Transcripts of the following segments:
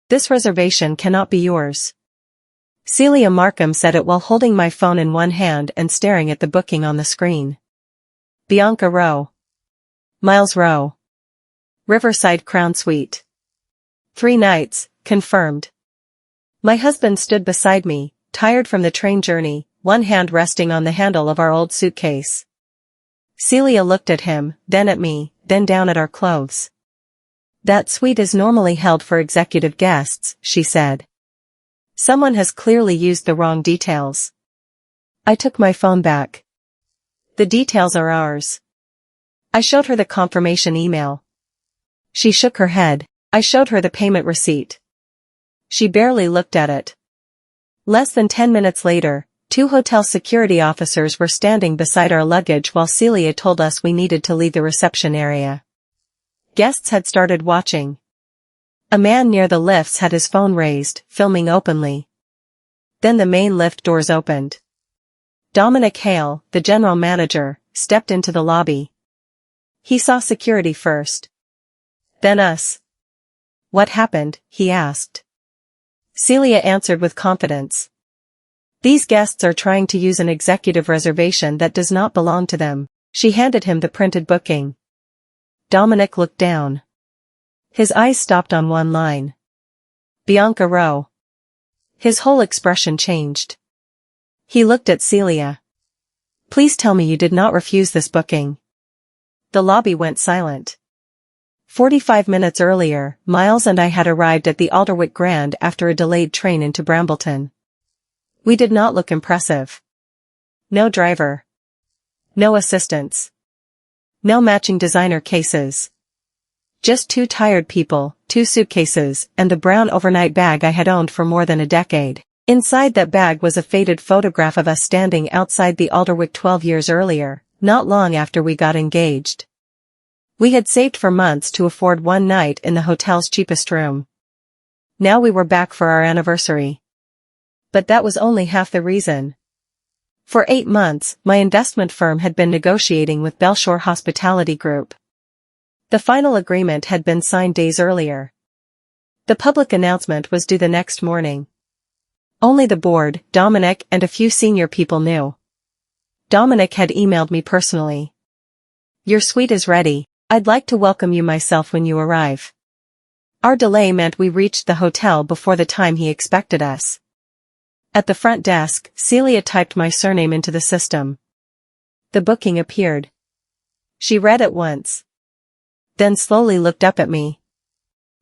This reservation cannot be yours. Celia Markham said it while holding my phone in one hand and staring at the booking on the screen. Bianca Rowe. Miles Rowe. Riverside Crown Suite. 3 nights, confirmed. My husband stood beside me, tired from the train journey, one hand resting on the handle of our old suitcase. Celia looked at him, then at me, then down at our clothes. That suite is normally held for executive guests, she said. Someone has clearly used the wrong details. I took my phone back. The details are ours. I showed her the confirmation email. She shook her head. I showed her the payment receipt. She barely looked at it. Less than 10 minutes later, 2 hotel security officers were standing beside our luggage while Celia told us we needed to leave the reception area. Guests had started watching. A man near the lifts had his phone raised, filming openly. Then the main lift doors opened. Dominic Hale, the general manager, stepped into the lobby. He saw security first. Then us. What happened? He asked. Celia answered with confidence. These guests are trying to use an executive reservation that does not belong to them. She handed him the printed booking. Dominic looked down. His eyes stopped on one line. Bianca Rowe. His whole expression changed. He looked at Celia. Please tell me you did not refuse this booking. The lobby went silent. 45 minutes earlier, Miles and I had arrived at the Alderwick Grand after a delayed train into Brambleton. We did not look impressive. No driver. No assistants. No matching designer cases. Just 2 tired people, 2 suitcases, and the brown overnight bag I had owned for more than a decade. Inside that bag was a faded photograph of us standing outside the Alderwick 12 years earlier, not long after we got engaged. We had saved for months to afford one night in the hotel's cheapest room. Now we were back for our anniversary. But that was only half the reason. For 8 months, my investment firm had been negotiating with Belshore Hospitality Group. The final agreement had been signed days earlier. The public announcement was due the next morning. Only the board, Dominic, and a few senior people knew. Dominic had emailed me personally. Your suite is ready. I'd like to welcome you myself when you arrive. Our delay meant we reached the hotel before the time he expected us. At the front desk, Celia typed my surname into the system. The booking appeared. She read it once. Then slowly looked up at me.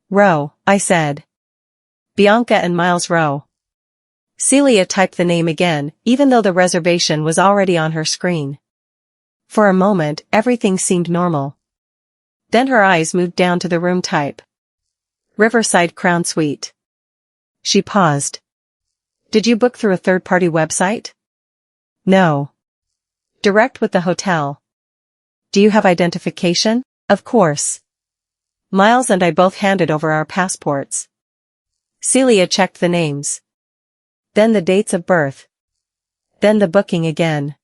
Rowe, I said. Bianca and Miles Rowe. Celia typed the name again, even though the reservation was already on her screen. For a moment, everything seemed normal. Then her eyes moved down to the room type. Riverside Crown Suite. She paused. Did you book through a third-party website? No. Direct with the hotel. Do you have identification? Of course. Miles and I both handed over our passports. Celia checked the names. Then the dates of birth. Then the booking again.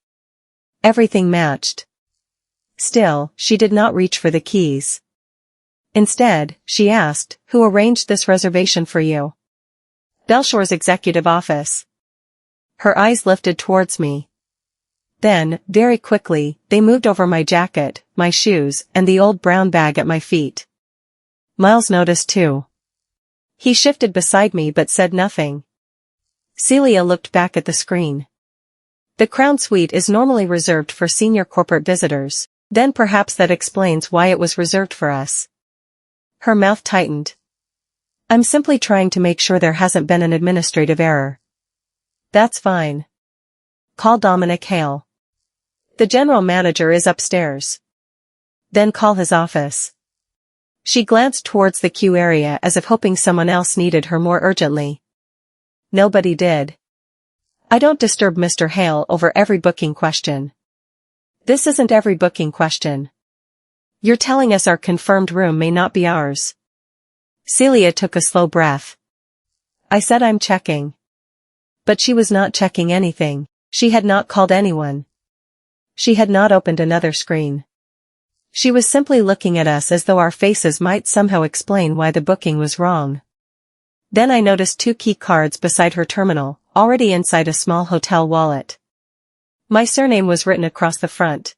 Everything matched. Still, she did not reach for the keys. Instead, she asked, who arranged this reservation for you? Belshore's executive office. Her eyes lifted towards me. Then, very quickly, they moved over my jacket, my shoes, and the old brown bag at my feet. Miles noticed too. He shifted beside me but said nothing. Celia looked back at the screen. The Crown Suite is normally reserved for senior corporate visitors, then perhaps that explains why it was reserved for us. Her mouth tightened. I'm simply trying to make sure there hasn't been an administrative error. That's fine. Call Dominic Hale. The general manager is upstairs. Then call his office. She glanced towards the queue area as if hoping someone else needed her more urgently. Nobody did. I don't disturb Mr. Hale over every booking question. This isn't every booking question. You're telling us our confirmed room may not be ours. Celia took a slow breath. I said I'm checking. But she was not checking anything. She had not called anyone. She had not opened another screen. She was simply looking at us as though our faces might somehow explain why the booking was wrong. Then I noticed 2 key cards beside her terminal, already inside a small hotel wallet. My surname was written across the front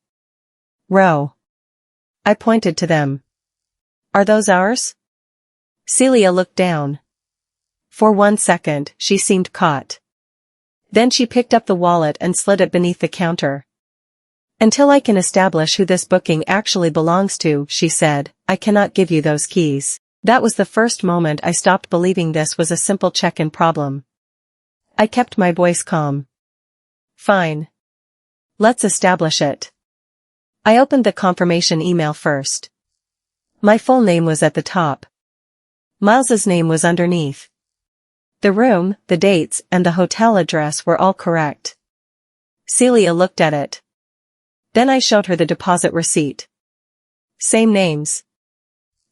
row. I pointed to them. Are those ours? Celia looked down. For 1 second, she seemed caught. Then she picked up the wallet and slid it beneath the counter. Until I can establish who this booking actually belongs to, she said, I cannot give you those keys. That was the first moment I stopped believing this was a simple check-in problem. I kept my voice calm. Fine. Let's establish it. I opened the confirmation email first. My full name was at the top. Miles's name was underneath. The room, the dates, and the hotel address were all correct. Celia looked at it. Then I showed her the deposit receipt. Same names.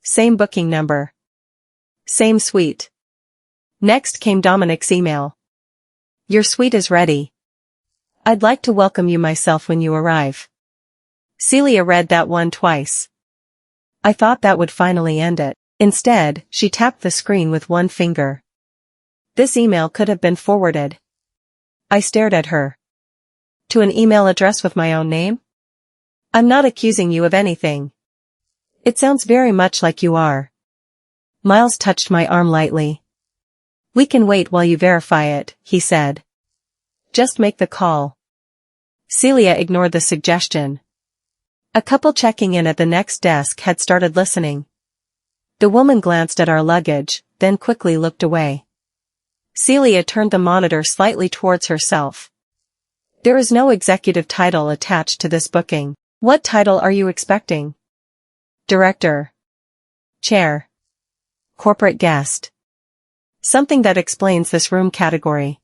Same booking number. Same suite. Next came Dominic's email. Your suite is ready. I'd like to welcome you myself when you arrive. Celia read that one twice. I thought that would finally end it. Instead, she tapped the screen with one finger. This email could have been forwarded. I stared at her. To an email address with my own name? I'm not accusing you of anything. It sounds very much like you are. Miles touched my arm lightly. We can wait while you verify it, he said. Just make the call. Celia ignored the suggestion. A couple checking in at the next desk had started listening. The woman glanced at our luggage, then quickly looked away. Celia turned the monitor slightly towards herself. There is no executive title attached to this booking. What title are you expecting? Director. Chair. Corporate guest. Something that explains this room category.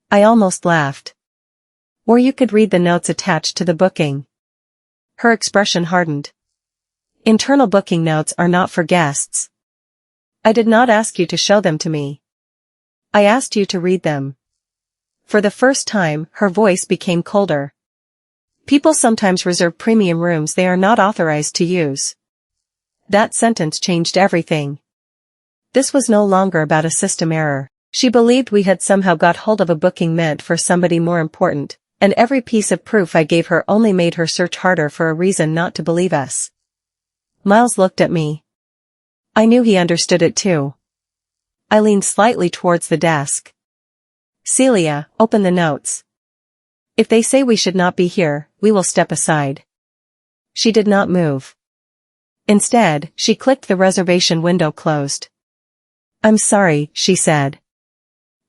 I almost laughed. Or you could read the notes attached to the booking. Her expression hardened. Internal booking notes are not for guests. I did not ask you to show them to me. I asked you to read them. For the first time, her voice became colder. People sometimes reserve premium rooms they are not authorized to use. That sentence changed everything. This was no longer about a system error. She believed we had somehow got hold of a booking meant for somebody more important, and every piece of proof I gave her only made her search harder for a reason not to believe us. Miles looked at me. I knew he understood it too. I leaned slightly towards the desk. Celia, open the notes. If they say we should not be here, we will step aside. She did not move. Instead, she clicked the reservation window closed. I'm sorry, she said.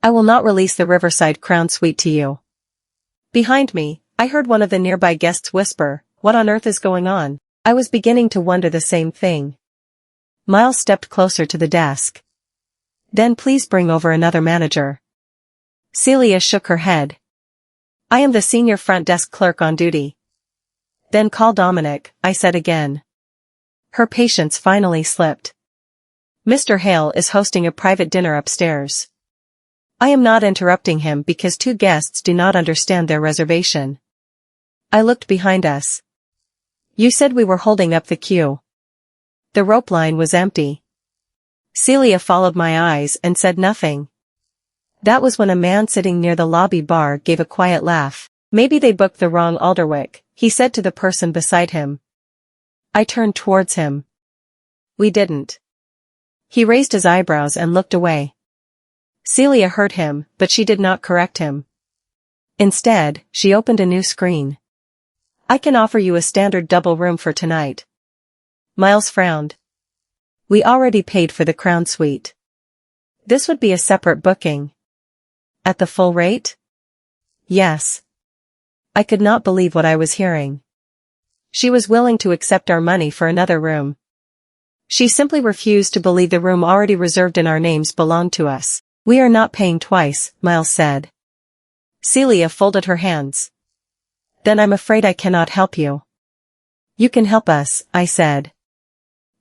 I will not release the Riverside Crown Suite to you. Behind me, I heard one of the nearby guests whisper, what on earth is going on? I was beginning to wonder the same thing. Miles stepped closer to the desk. Then please bring over another manager. Celia shook her head. I am the senior front desk clerk on duty. Then call Dominic, I said again. Her patience finally slipped. Mr. Hale is hosting a private dinner upstairs. I am not interrupting him because 2 guests do not understand their reservation. I looked behind us. You said we were holding up the queue. The rope line was empty. Celia followed my eyes and said nothing. That was when a man sitting near the lobby bar gave a quiet laugh. Maybe they booked the wrong Alderwick, he said to the person beside him. I turned towards him. We didn't. He raised his eyebrows and looked away. Celia heard him, but she did not correct him. Instead, she opened a new screen. I can offer you a standard double room for tonight. Miles frowned. We already paid for the Crown Suite. This would be a separate booking. At the full rate? Yes. I could not believe what I was hearing. She was willing to accept our money for another room. She simply refused to believe the room already reserved in our names belonged to us. We are not paying twice, Miles said. Celia folded her hands. Then I'm afraid I cannot help you. You can help us, I said.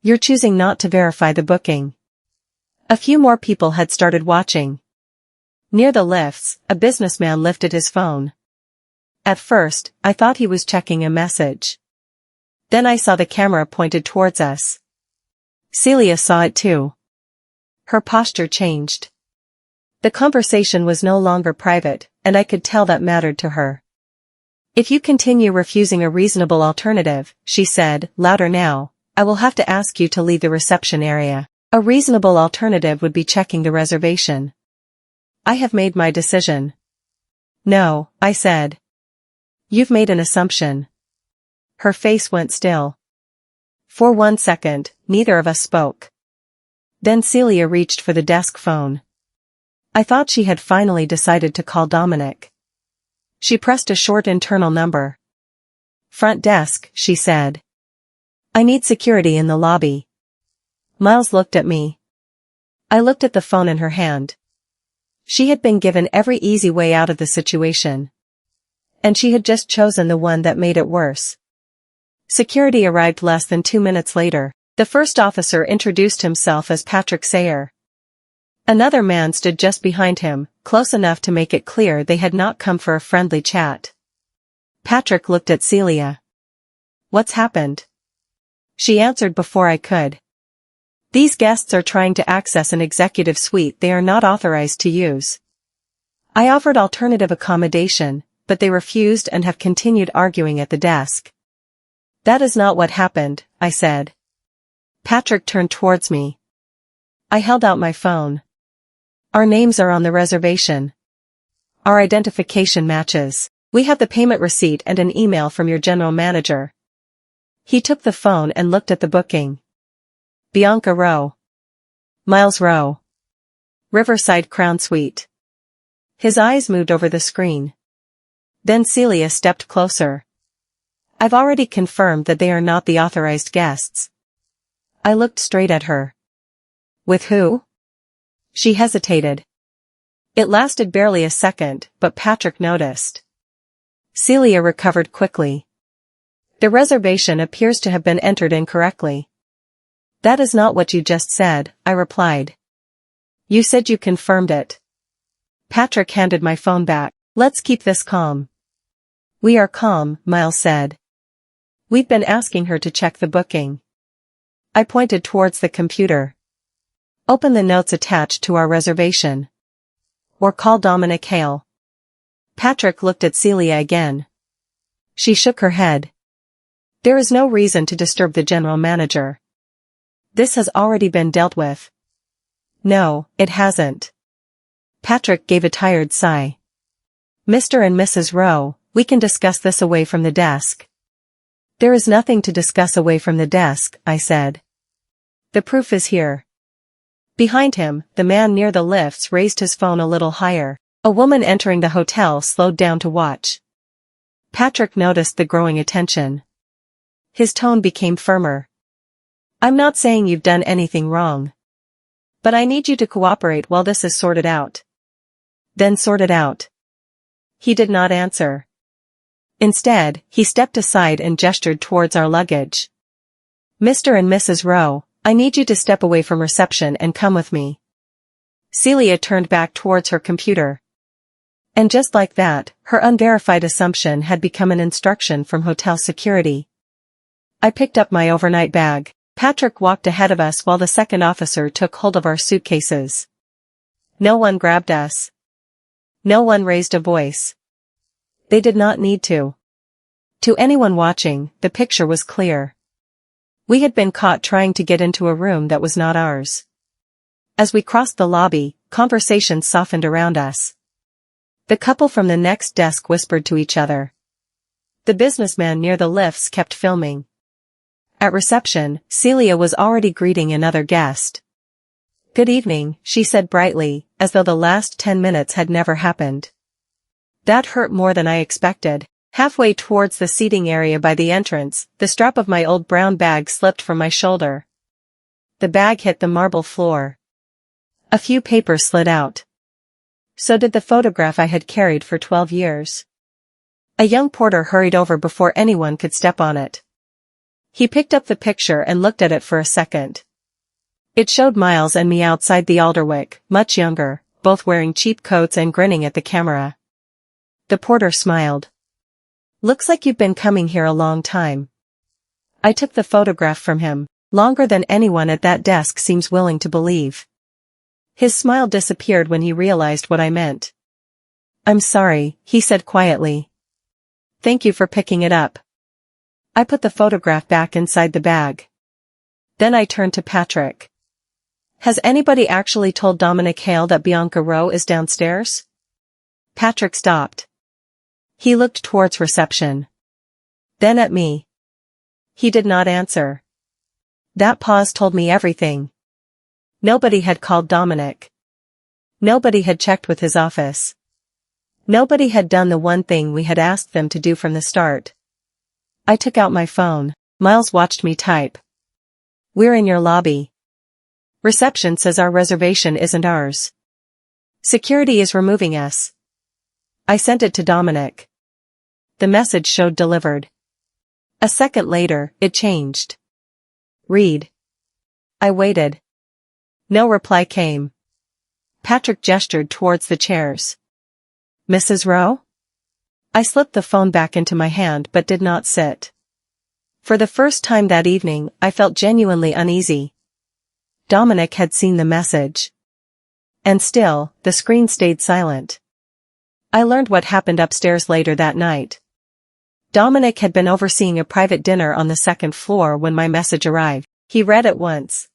You're choosing not to verify the booking. A few more people had started watching. Near the lifts, a businessman lifted his phone. At first, I thought he was checking a message. Then I saw the camera pointed towards us. Celia saw it too. Her posture changed. The conversation was no longer private, and I could tell that mattered to her. "If you continue refusing a reasonable alternative," she said, louder now, "I will have to ask you to leave the reception area." A reasonable alternative would be checking the reservation. "I have made my decision." "No," I said. "You've made an assumption." Her face went still. For 1 second, neither of us spoke. Then Celia reached for the desk phone. I thought she had finally decided to call Dominic. She pressed a short internal number. "Front desk," she said. "I need security in the lobby." Miles looked at me. I looked at the phone in her hand. She had been given every easy way out of the situation. And she had just chosen the one that made it worse. Security arrived less than 2 minutes later. The first officer introduced himself as Patrick Sayer. Another man stood just behind him, close enough to make it clear they had not come for a friendly chat. Patrick looked at Celia. "What's happened?" She answered before I could. "These guests are trying to access an executive suite they are not authorized to use. I offered alternative accommodation, but they refused and have continued arguing at the desk." "That is not what happened," I said. Patrick turned towards me. I held out my phone. "Our names are on the reservation. Our identification matches. We have the payment receipt and an email from your general manager." He took the phone and looked at the booking. Bianca Row. Miles Row. Riverside Crown Suite. His eyes moved over the screen. Then Celia stepped closer. "I've already confirmed that they are not the authorized guests." I looked straight at her. "With who?" She hesitated. It lasted barely a second, but Patrick noticed. Celia recovered quickly. "The reservation appears to have been entered incorrectly." "That is not what you just said," I replied. "You said you confirmed it." Patrick handed my phone back. "Let's keep this calm." "We are calm," Miles said. "We've been asking her to check the booking." I pointed towards the computer. "Open the notes attached to our reservation. Or call Dominic Hale." Patrick looked at Celia again. She shook her head. "There is no reason to disturb the general manager. This has already been dealt with." "No, it hasn't." Patrick gave a tired sigh. "Mr. and Mrs. Rowe, we can discuss this away from the desk." "There is nothing to discuss away from the desk," I said. "The proof is here." Behind him, the man near the lifts raised his phone a little higher. A woman entering the hotel slowed down to watch. Patrick noticed the growing attention. His tone became firmer. "I'm not saying you've done anything wrong. But I need you to cooperate while this is sorted out." "Then sort it out." He did not answer. Instead, he stepped aside and gestured towards our luggage. "Mr. and Mrs. Rowe, I need you to step away from reception and come with me." Celia turned back towards her computer. And just like that, her unverified assumption had become an instruction from hotel security. I picked up my overnight bag. Patrick walked ahead of us while the second officer took hold of our suitcases. No one grabbed us. No one raised a voice. They did not need to. To anyone watching, the picture was clear. We had been caught trying to get into a room that was not ours. As we crossed the lobby, conversations softened around us. The couple from the next desk whispered to each other. The businessman near the lifts kept filming. At reception, Celia was already greeting another guest. "Good evening," she said brightly, as though the last 10 minutes had never happened. That hurt more than I expected. Halfway towards the seating area by the entrance, the strap of my old brown bag slipped from my shoulder. The bag hit the marble floor. A few papers slid out. So did the photograph I had carried for 12 years. A young porter hurried over before anyone could step on it. He picked up the picture and looked at it for a second. It showed Miles and me outside the Alderwick, much younger, both wearing cheap coats and grinning at the camera. The porter smiled. "Looks like you've been coming here a long time." I took the photograph from him. "Longer than anyone at that desk seems willing to believe." His smile disappeared when he realized what I meant. "I'm sorry," he said quietly. "Thank you for picking it up." I put the photograph back inside the bag. Then I turned to Patrick. "Has anybody actually told Dominic Hale that Bianca Rowe is downstairs?" Patrick stopped. He looked towards reception. Then at me. He did not answer. That pause told me everything. Nobody had called Dominic. Nobody had checked with his office. Nobody had done the one thing we had asked them to do from the start. I took out my phone. Miles watched me type. "We're in your lobby. Reception says our reservation isn't ours. Security is removing us." I sent it to Dominic. The message showed delivered. A second later, it changed. "Read." I waited. No reply came. Patrick gestured towards the chairs. "Mrs. Rowe?" I slipped the phone back into my hand but did not sit. For the first time that evening, I felt genuinely uneasy. Dominic had seen the message. And still, the screen stayed silent. I learned what happened upstairs later that night. Dominic had been overseeing a private dinner on the second floor when my message arrived. He read it once.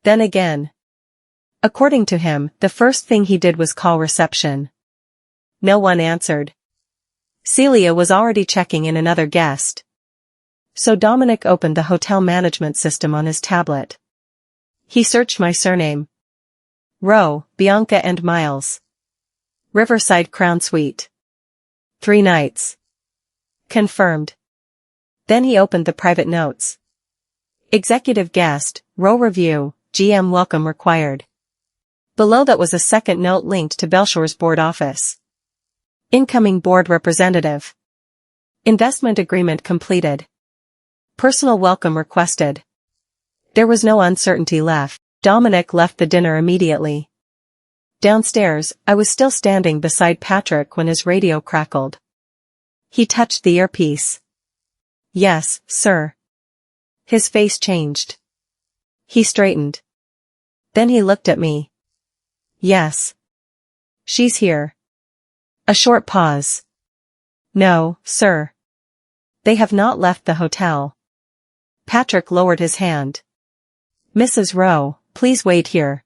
Then again. According to him, the first thing he did was call reception. No one answered. Celia was already checking in another guest. So Dominic opened the hotel management system on his tablet. He searched my surname. Rowe, Bianca and Miles. Riverside Crown Suite. 3 nights. Confirmed. Then he opened the private notes. Executive guest, Rowe review, GM welcome required. Below that was a second note linked to Belshore's board office. Incoming board representative. Investment agreement completed. Personal welcome requested. There was no uncertainty left. Dominic left the dinner immediately. Downstairs, I was still standing beside Patrick when his radio crackled. He touched the earpiece. "Yes, sir." His face changed. He straightened. Then he looked at me. "Yes. She's here." A short pause. "No, sir. They have not left the hotel." Patrick lowered his hand. "Mrs. Rowe, please wait here."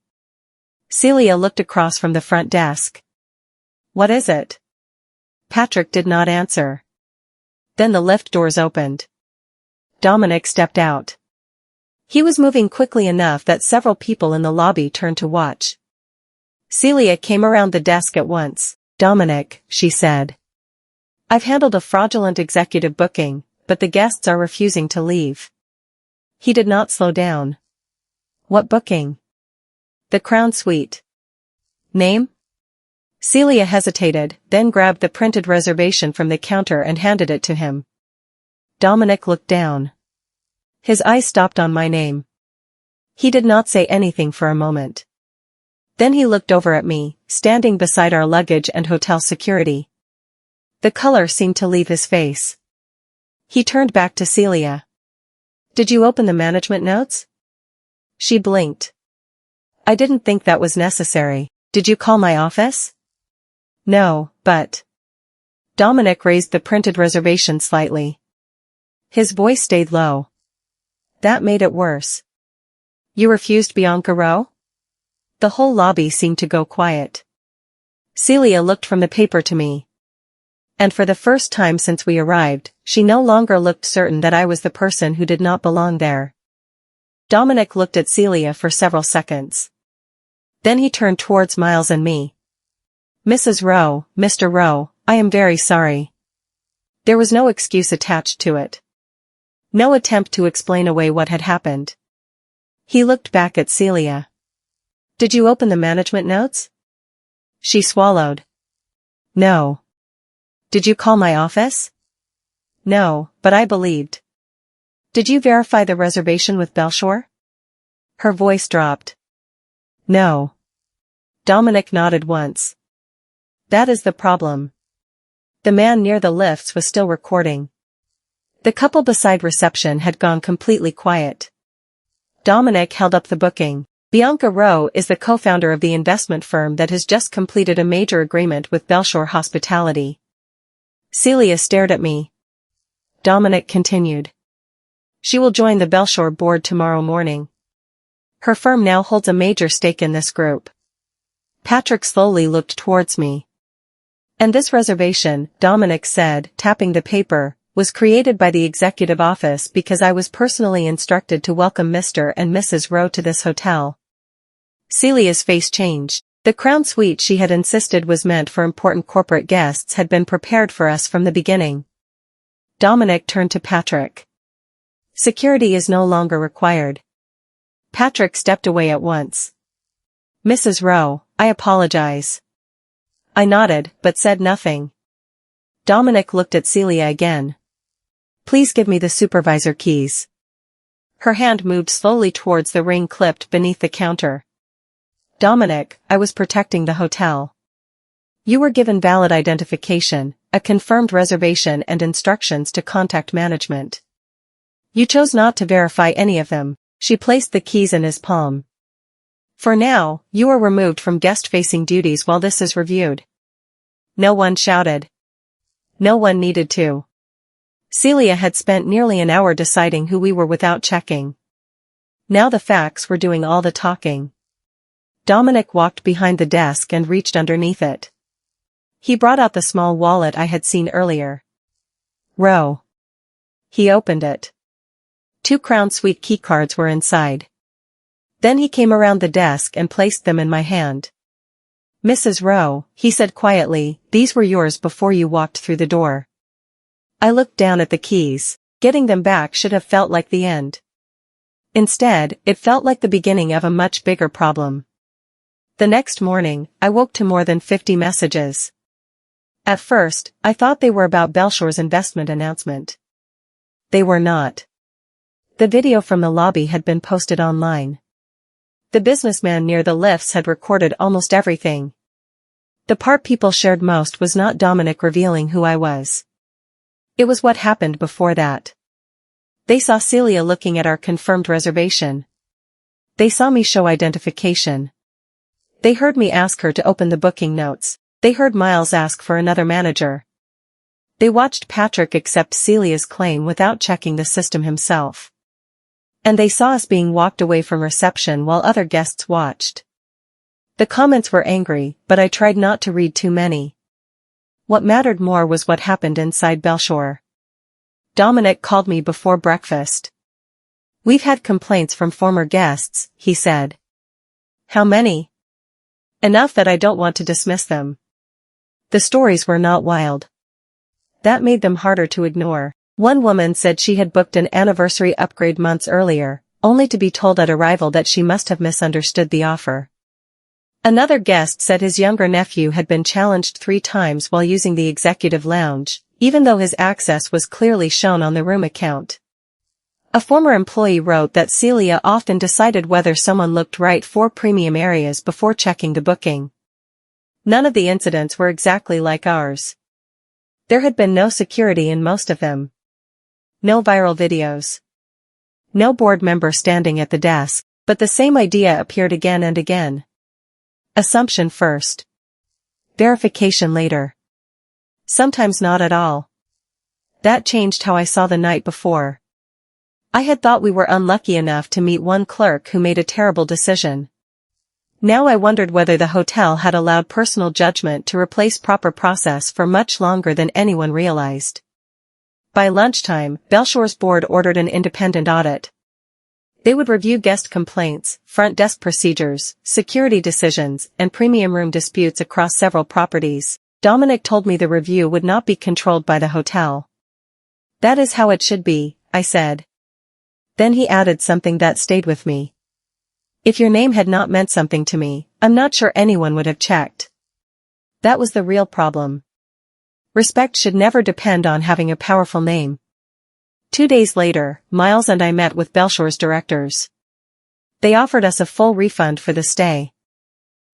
Celia looked across from the front desk. "What is it?" Patrick did not answer. Then the lift doors opened. Dominic stepped out. He was moving quickly enough that several people in the lobby turned to watch. Celia came around the desk at once. "Dominic," she said. "I've handled a fraudulent executive booking, but the guests are refusing to leave." He did not slow down. "What booking?" "The Crown Suite." "Name?" Celia hesitated, then grabbed the printed reservation from the counter and handed it to him. Dominic looked down. His eyes stopped on my name. He did not say anything for a moment. Then he looked over at me, standing beside our luggage and hotel security. The color seemed to leave his face. He turned back to Celia. "Did you open the management notes?" She blinked. "I didn't think that was necessary. Did you call my office?" "No, but..." Dominic raised the printed reservation slightly. His voice stayed low. "That made it worse. You refused Bianca Rowe?" The whole lobby seemed to go quiet. Celia looked from the paper to me. And for the first time since we arrived, she no longer looked certain that I was the person who did not belong there. Dominic looked at Celia for several seconds. Then he turned towards Miles and me. "Mrs. Rowe, Mr. Rowe, I am very sorry." There was no excuse attached to it. No attempt to explain away what had happened. He looked back at Celia. "Did you open the management notes?" She swallowed. "No." "Did you call my office?" "No, but I believed." "Did you verify the reservation with Belshore?" Her voice dropped. "No." Dominic nodded once. "That is the problem." The man near the lifts was still recording. The couple beside reception had gone completely quiet. Dominic held up the booking. Bianca Rowe is the co-founder of the investment firm that has just completed a major agreement with Belshore Hospitality. Celia stared at me. Dominic continued. She will join the Belshore board tomorrow morning. Her firm now holds a major stake in this group. Patrick slowly looked towards me. And this reservation, Dominic said, tapping the paper, was created by the executive office because I was personally instructed to welcome Mr. and Mrs. Rowe to this hotel. Celia's face changed. The crown suite she had insisted was meant for important corporate guests had been prepared for us from the beginning. Dominic turned to Patrick. Security is no longer required. Patrick stepped away at once. Mrs. Rowe, I apologize. I nodded, but said nothing. Dominic looked at Celia again. Please give me the supervisor keys. Her hand moved slowly towards the ring clipped beneath the counter. Dominic, I was protecting the hotel. You were given valid identification, a confirmed reservation and instructions to contact management. You chose not to verify any of them. She placed the keys in his palm. For now, you are removed from guest-facing duties while this is reviewed. No one shouted. No one needed to. Celia had spent nearly an hour deciding who we were without checking. Now the facts were doing all the talking. Dominic walked behind the desk and reached underneath it. He brought out the small wallet I had seen earlier. Row. He opened it. 2 Crown Suite keycards were inside. Then he came around the desk and placed them in my hand. Mrs. Rowe, he said quietly, these were yours before you walked through the door. I looked down at the keys. Getting them back should have felt like the end. Instead, it felt like the beginning of a much bigger problem. The next morning, I woke to more than 50 messages. At first, I thought they were about Belshore's investment announcement. They were not. The video from the lobby had been posted online. The businessman near the lifts had recorded almost everything. The part people shared most was not Dominic revealing who I was. It was what happened before that. They saw Celia looking at our confirmed reservation. They saw me show identification. They heard me ask her to open the booking notes. They heard Miles ask for another manager. They watched Patrick accept Celia's claim without checking the system himself. And they saw us being walked away from reception while other guests watched. The comments were angry, but I tried not to read too many. What mattered more was what happened inside Belshore. Dominic called me before breakfast. We've had complaints from former guests, he said. How many? Enough that I don't want to dismiss them. The stories were not wild. That made them harder to ignore. One woman said she had booked an anniversary upgrade months earlier, only to be told at arrival that she must have misunderstood the offer. Another guest said his younger nephew had been challenged 3 times while using the executive lounge, even though his access was clearly shown on the room account. A former employee wrote that Celia often decided whether someone looked right for premium areas before checking the booking. None of the incidents were exactly like ours. There had been no security in most of them. No viral videos. No board member standing at the desk, but the same idea appeared again and again. Assumption first. Verification later. Sometimes not at all. That changed how I saw the night before. I had thought we were unlucky enough to meet one clerk who made a terrible decision. Now I wondered whether the hotel had allowed personal judgment to replace proper process for much longer than anyone realized. By lunchtime, Belshore's board ordered an independent audit. They would review guest complaints, front desk procedures, security decisions, and premium room disputes across several properties. Dominic told me the review would not be controlled by the hotel. That is how it should be, I said. Then he added something that stayed with me. If your name had not meant something to me, I'm not sure anyone would have checked. That was the real problem. Respect should never depend on having a powerful name. 2 days later, Miles and I met with Belshore's directors. They offered us a full refund for the stay.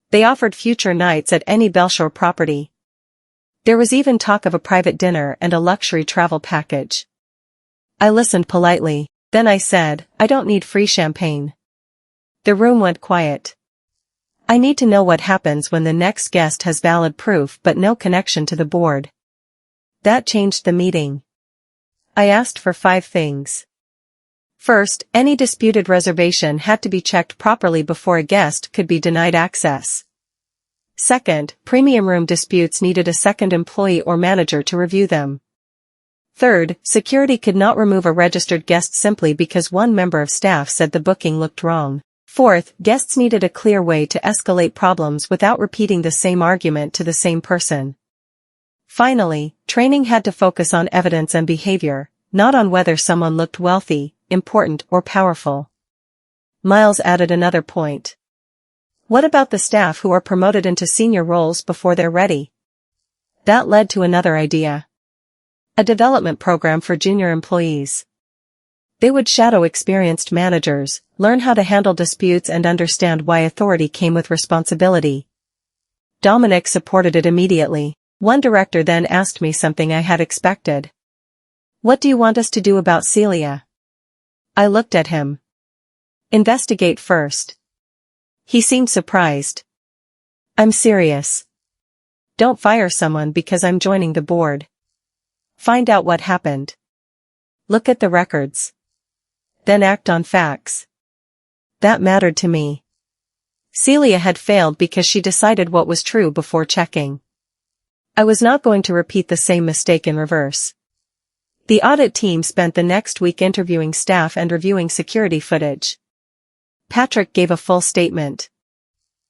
They offered future nights at any Belshore property. There was even talk of a private dinner and a luxury travel package. I listened politely, then I said, I don't need free champagne. The room went quiet. I need to know what happens when the next guest has valid proof but no connection to the board. That changed the meeting. I asked for 5 things. First, any disputed reservation had to be checked properly before a guest could be denied access. Second, premium room disputes needed a second employee or manager to review them. Third, security could not remove a registered guest simply because one member of staff said the booking looked wrong. Fourth, guests needed a clear way to escalate problems without repeating the same argument to the same person. Finally, training had to focus on evidence and behavior, not on whether someone looked wealthy, important, or powerful. Miles added another point. What about the staff who are promoted into senior roles before they're ready? That led to another idea. A development program for junior employees. They would shadow experienced managers, learn how to handle disputes and understand why authority came with responsibility. Dominic supported it immediately. One director then asked me something I had expected. What do you want us to do about Celia? I looked at him. Investigate first. He seemed surprised. I'm serious. Don't fire someone because I'm joining the board. Find out what happened. Look at the records. Then act on facts. That mattered to me. Celia had failed because she decided what was true before checking. I was not going to repeat the same mistake in reverse. The audit team spent the next week interviewing staff and reviewing security footage. Patrick gave a full statement.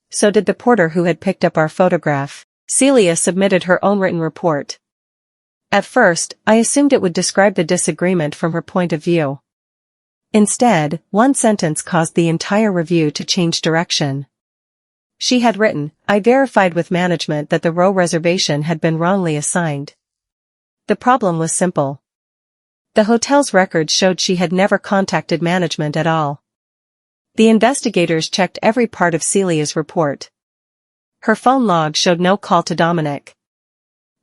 So did the porter who had picked up our photograph. Celia submitted her own written report. At first, I assumed it would describe the disagreement from her point of view. Instead, one sentence caused the entire review to change direction. She had written, I verified with management that the row reservation had been wrongly assigned. The problem was simple. The hotel's records showed she had never contacted management at all. The investigators checked every part of Celia's report. Her phone log showed no call to Dominic.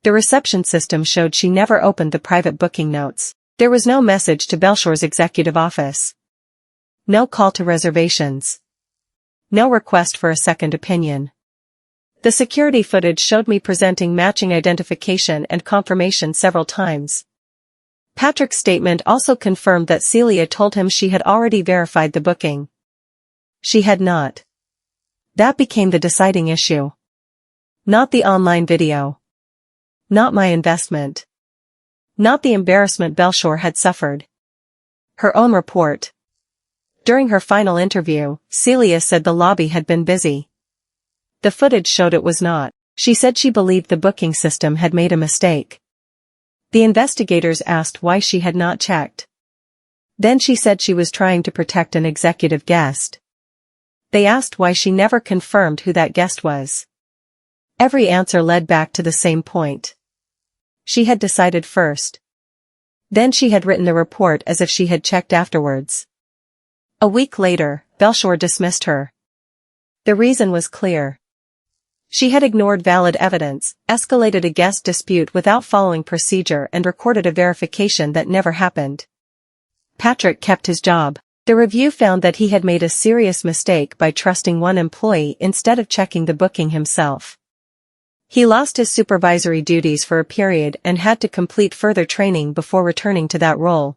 The reception system showed she never opened the private booking notes. There was no message to Belshore's executive office. No call to reservations. No request for a second opinion. The security footage showed me presenting matching identification and confirmation several times. Patrick's statement also confirmed that Celia told him she had already verified the booking. She had not. That became the deciding issue. Not the online video. Not my investment. Not the embarrassment Belshore had suffered. Her own report. During her final interview, Celia said the lobby had been busy. The footage showed it was not. She said she believed the booking system had made a mistake. The investigators asked why she had not checked. Then she said she was trying to protect an executive guest. They asked why she never confirmed who that guest was. Every answer led back to the same point. She had decided first. Then she had written the report as if she had checked afterwards. A week later, Belshore dismissed her. The reason was clear. She had ignored valid evidence, escalated a guest dispute without following procedure and recorded a verification that never happened. Patrick kept his job. The review found that he had made a serious mistake by trusting one employee instead of checking the booking himself. He lost his supervisory duties for a period and had to complete further training before returning to that role.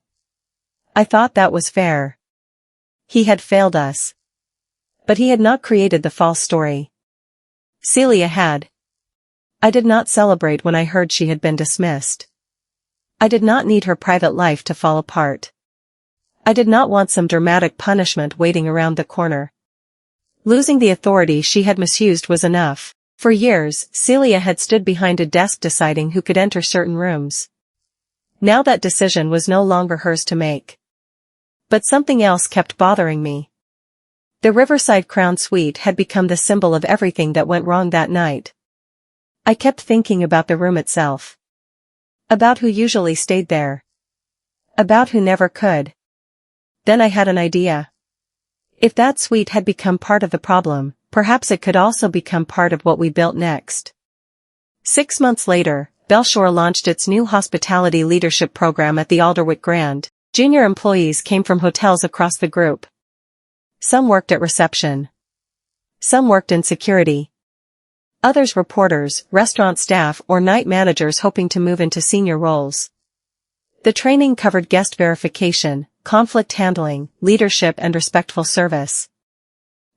I thought that was fair. He had failed us. But he had not created the false story. Celia had. I did not celebrate when I heard she had been dismissed. I did not need her private life to fall apart. I did not want some dramatic punishment waiting around the corner. Losing the authority she had misused was enough. For years, Celia had stood behind a desk deciding who could enter certain rooms. Now that decision was no longer hers to make. But something else kept bothering me. The Riverside Crown Suite had become the symbol of everything that went wrong that night. I kept thinking about the room itself. About who usually stayed there. About who never could. Then I had an idea. If that suite had become part of the problem, perhaps it could also become part of what we built next. 6 months later, Belshore launched its new hospitality leadership program at the Alderwick Grand. Junior employees came from hotels across the group. Some worked at reception. Some worked in security. Others reporters, restaurant staff, or night managers hoping to move into senior roles. The training covered guest verification, conflict handling, leadership, and respectful service.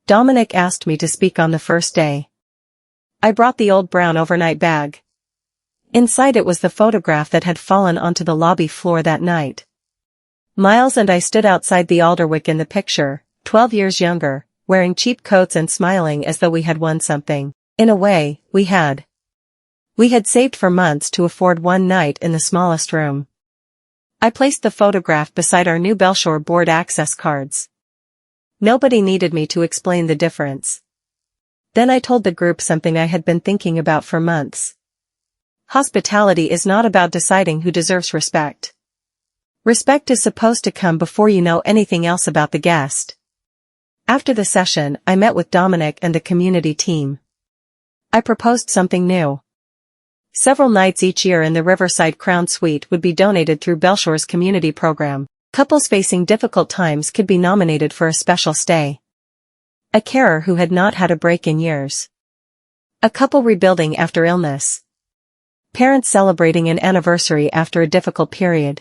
Dominic asked me to speak on the first day. I brought the old brown overnight bag. Inside it was the photograph that had fallen onto the lobby floor that night. Miles and I stood outside the Alderwick in the picture, 12 years younger, wearing cheap coats and smiling as though we had won something. In a way, we had. We had saved for months to afford one night in the smallest room. I placed the photograph beside our new Belshore board access cards. Nobody needed me to explain the difference. Then I told the group something I had been thinking about for months. Hospitality is not about deciding who deserves respect. Respect is supposed to come before you know anything else about the guest. After the session, I met with Dominic and the community team. I proposed something new. Several nights each year in the Riverside Crown Suite would be donated through Belshore's community program. Couples facing difficult times could be nominated for a special stay. A carer who had not had a break in years. A couple rebuilding after illness. Parents celebrating an anniversary after a difficult period.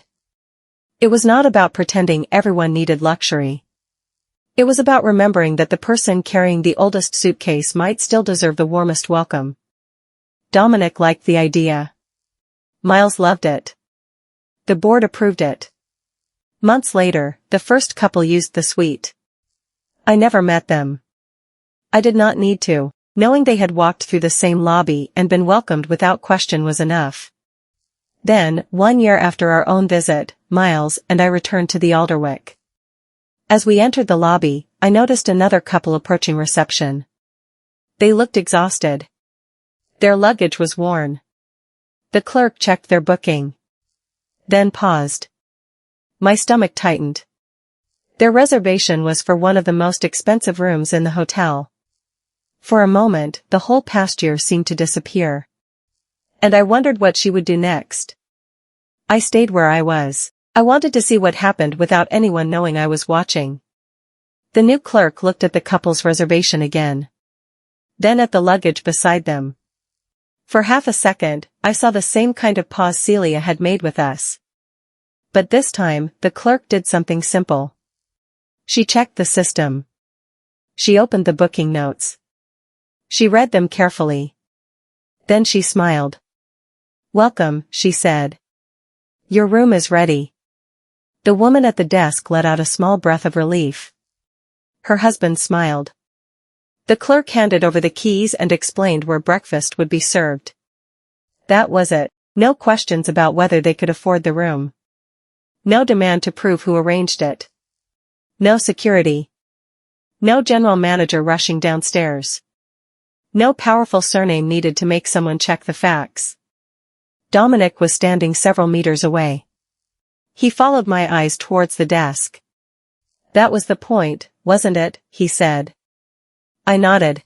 It was not about pretending everyone needed luxury. It was about remembering that the person carrying the oldest suitcase might still deserve the warmest welcome. Dominic liked the idea. Miles loved it. The board approved it. Months later, the first couple used the suite. I never met them. I did not need to. Knowing they had walked through the same lobby and been welcomed without question was enough. Then, 1 year after our own visit, Miles and I returned to the Alderwick. As we entered the lobby, I noticed another couple approaching reception. They looked exhausted. Their luggage was worn. The clerk checked their booking. Then paused. My stomach tightened. Their reservation was for one of the most expensive rooms in the hotel. For a moment, the whole past year seemed to disappear. And I wondered what she would do next. I stayed where I was. I wanted to see what happened without anyone knowing I was watching. The new clerk looked at the couple's reservation again. Then at the luggage beside them. For half a second, I saw the same kind of pause Celia had made with us. But this time, the clerk did something simple. She checked the system. She opened the booking notes. She read them carefully. Then she smiled. "Welcome," she said. "Your room is ready." The woman at the desk let out a small breath of relief. Her husband smiled. The clerk handed over the keys and explained where breakfast would be served. That was it. No questions about whether they could afford the room. No demand to prove who arranged it. No security. No general manager rushing downstairs. No powerful surname needed to make someone check the facts. Dominic was standing several meters away. He followed my eyes towards the desk. "That was the point, wasn't it?" he said. I nodded.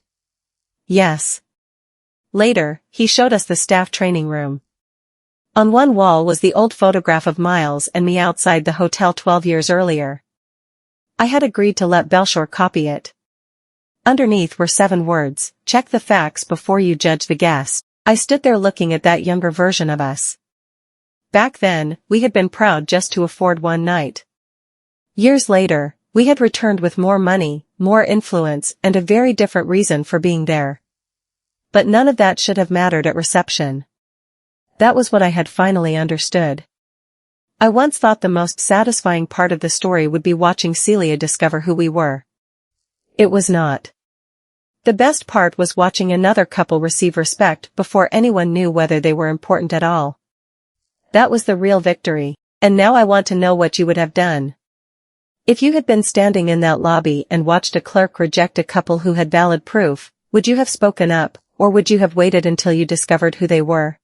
Yes. Later, he showed us the staff training room. On one wall was the old photograph of Miles and me outside the hotel 12 years earlier. I had agreed to let Belshore copy it. Underneath were 7 words: check the facts before you judge the guest. I stood there looking at that younger version of us. Back then, we had been proud just to afford one night. Years later, we had returned with more money, more influence, and a very different reason for being there. But none of that should have mattered at reception. That was what I had finally understood. I once thought the most satisfying part of the story would be watching Celia discover who we were. It was not. The best part was watching another couple receive respect before anyone knew whether they were important at all. That was the real victory. And now I want to know what you would have done. If you had been standing in that lobby and watched a clerk reject a couple who had valid proof, would you have spoken up, or would you have waited until you discovered who they were?